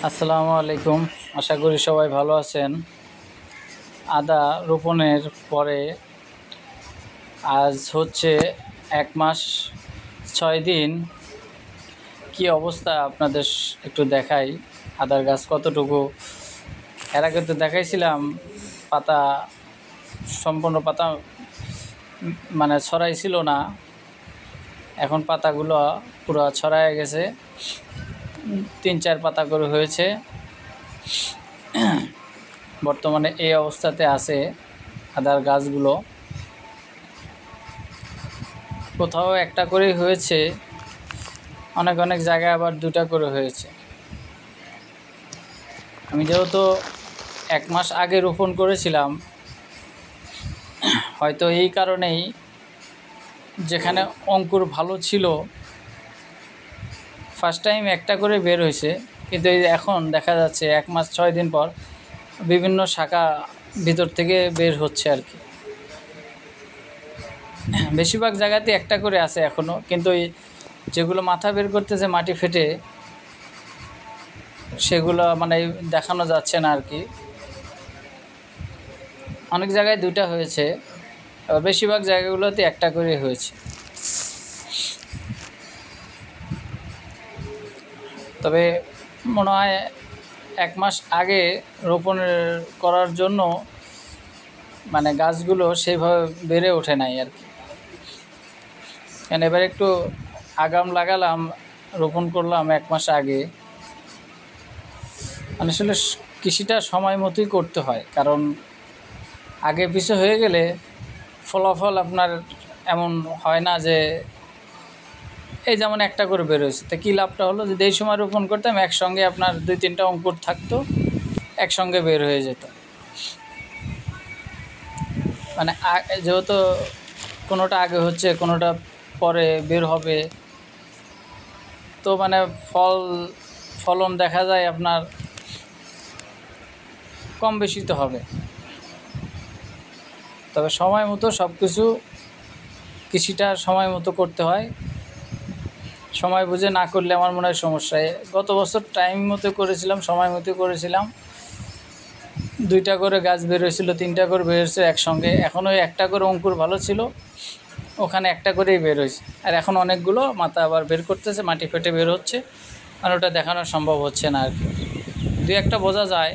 আসসালামু আলাইকুম। আশা করি সবাই ভালো আছেন। আদা রোপণের পরে আজ হচ্ছে 1 মাস 6 দিন। কি অবস্থা আপনাদের একটু দেখাই। আদার গাছ কতটুকু, এর আগে তো দেখাইছিলাম পাতা, সম্পূর্ণ পাতা মানে ছড়াইছিল না। এখন পাতাগুলো পুরো ছড়ায় গেছে, 3-4 পাতা করে হয়েছে। বর্তমানে এই অবস্থাতে আছে আদার গাছগুলো। কোথাও একটা করেই হয়েছে, অনেক অনেক জায়গায় আবার 2টা করে হয়েছে। আমি যেহেতু 1 মাস আগে রোপণ করেছিলাম, হয়তো এই কারণেই যেখানে অঙ্কুর ভালো ছিল ফার্স্ট টাইম একটা করে বের হয়েছে, কিন্তু এই এখন দেখা যাচ্ছে 1 মাস 6 দিন পর বিভিন্ন শাখা ভিতর থেকে বের হচ্ছে আর কি। বেশিরভাগ জায়গাতে একটা করে আছে এখনও, কিন্তু এই যেগুলো মাথা বের করতেছে মাটি ফেটে, সেগুলো মানে দেখানো যাচ্ছে না আর কি। অনেক জায়গায় 2টা হয়েছে, আবার বেশিরভাগ জায়গাগুলোতে একটা করে হয়েছে। তবে মনে হয় 1 মাস আগে রোপণ করার জন্য মানে গাছগুলো সেইভাবে বেড়ে ওঠে নাই আর কি। কারণ এবার একটু আগাম লাগালাম, রোপণ করলাম 1 মাস আগে। মানে আসলে কৃষিটা সময় মতোই করতে হয়, কারণ আগে পিছে হয়ে গেলে ফলাফল আপনার এমন হয় না। যে এই যেমন একটা করে বেরোয়েছে, তো কী লাভটা হলো, যদি এই সময় রোপণ করতাম একসঙ্গে আপনার 2-3টা অঙ্কুর থাকতো, একসঙ্গে বের হয়ে যেত। মানে যেহেতু কোনোটা আগে হচ্ছে, কোনোটা পরে বের হবে, তো মানে ফলন দেখা যায় আপনার কম বেশি তো হবে। তবে সময় মতো সব কিছু, কৃষিটা সময় মতো করতে হয়। সময় বুঝে না করলে আমার মনে হয় সমস্যা। গত বছর টাইম মতো করেছিলাম, সময় মতো করেছিলাম, 2টা করে গাছ বের হয়েছিল, 3টা করে বের হয়েছে একসঙ্গে। এখন ওই একটা করে অঙ্কুর ভালো ছিল, ওখানে একটা করেই বের হয়েছে। আর এখন অনেকগুলো মাথা আবার বের করতেছে, মাটি ফেটে বের হচ্ছে, আর ওটা দেখানো সম্ভব হচ্ছে না আর কি। 2-একটা বোঝা যায়,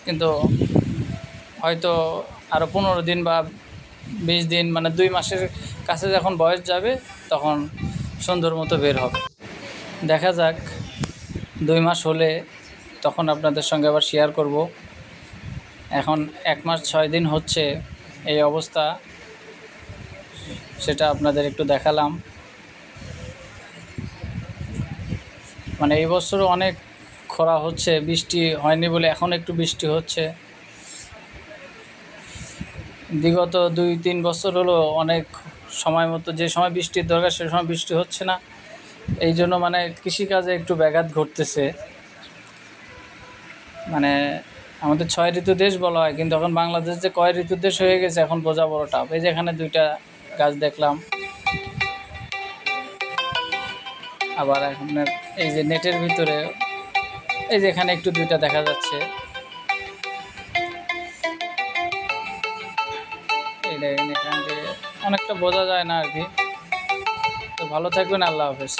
কিন্তু হয়তো আরও 15 দিন বা 20 দিন, মানে 2 মাসের কাছে যখন বয়স যাবে তখন সুন্দর মতো বের হবে। দেখা যাক, 2 মাস হলে তখন আপনাদের সঙ্গে আবার শেয়ার করব। এখন 1 মাস 6 দিন হচ্ছে এই অবস্থা, সেটা আপনাদের একটু দেখালাম। মানে এই বছরও অনেক খরা হচ্ছে, বৃষ্টি হয়নি বলে এখন একটু বৃষ্টি হচ্ছে। বিগত 2-3 বছর হলো অনেক সময় মতো যে সময় বৃষ্টির দরকার সে সময় বৃষ্টি হচ্ছে না। এই জন্য মানে কৃষিকাজে একটু ব্যাঘাত ঘটতেছে। মানে আমাদের 6 ঋতু দেশ বলা হয়, কিন্তু এখন বাংলাদেশ যে কয় ঋতু দেশ হয়ে গেছে এখন বোঝা বড় টাফ। এই যে এখানে 2টা গাছ দেখলাম, আবার এখন এই যে নেটের ভিতরে এই যে এখানে একটু 2টা দেখা যাচ্ছে। এই দেখেন, এখান থেকে অনেকটা বোঝা যায় না আর কি। তো ভালো থাকবেন, আল্লাহ হাফেজ।